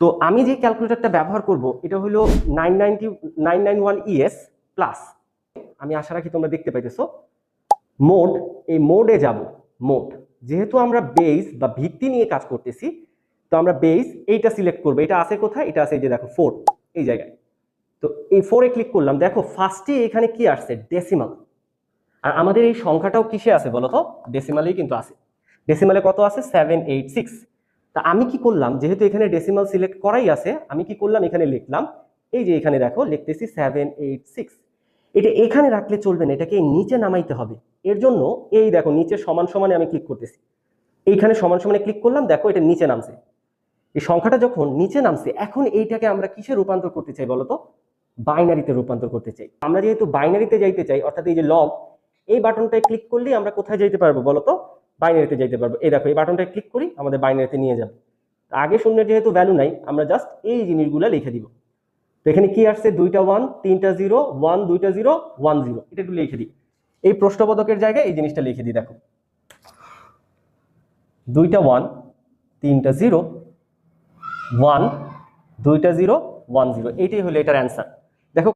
তো আমি যে ক্যালকুলেটরটা ব্যবহার করব এটা হলো 991 ES প্লাস। আমি আশা রাখি তোমরা দেখতে পাইতেছো। মোড, এই মোডে যাব। মোড, যেহেতু আমরা বেস বা ভিত্তি নিয়ে কাজ করতেছি, তো আমরা বেস এইটা সিলেক্ট করবো। এটা আছে কোথায়? এটা আছে এই যে দেখো 4 এই জায়গায়। তো এই 4-এ ক্লিক করলাম। দেখো ফার্স্টে এখানে কি আসছে? ডেসিমাল। আর আমাদের এই সংখ্যাটাও কিসে আছে বলো তো? ডেসিমালেই কিন্তু আছে। ডেসিমালে কত আছে? 786। তা আমি কি করলাম, যেহেতু এখানে ডেসিমাল সিলেক্ট করাই আছে, আমি কি করলাম, এখানে লিখলাম, এই যে এখানে দেখো লিখতেছি 786। এটা এখানে রাখলে চলবে না, এটাকে নিচে নামাইতে হবে। এর জন্য এই দেখো নিচে সমান সমানে আমি ক্লিক করতেছি। এইখানে সমান সমানে ক্লিক করলাম, দেখো এটা নিচে নামছে। এই সংখ্যাটা যখন নিচে নামছে, এখন এইটাকে আমরা কিসে রূপান্তর করতে চাই বলতো? বাইনারিতে রূপান্তর করতে চাই। আমরা যেহেতু বাইনারিতে যাইতে চাই, অর্থাৎ এই যে লগ, এই বাটনটায় ক্লিক করলেই আমরা কোথায় যাইতে পারবো বলতো? বাইনারিতে যাইতে পারবো। এই দেখো এই বাটনটায় ক্লিক করি, আমাদের বাইনারিতে নিয়ে যাবে। আগে শূন্যের যেহেতু ভ্যালু নাই, আমরা জাস্ট এই জিনিসগুলো লিখে দিব। তো এখানে কি আসছে? 2টা 1, 3টা 0, 1, 2টা 0, 1 0। এটা একটু লিখে দিই। এই প্রশ্নবোধকের জায়গায় এই জিনিসটা লিখে দিই। দেখো 2টা 1, 3টা 0, 1, 2টা 0, 1 0। এইটাই হলো এটার অ্যান্সার।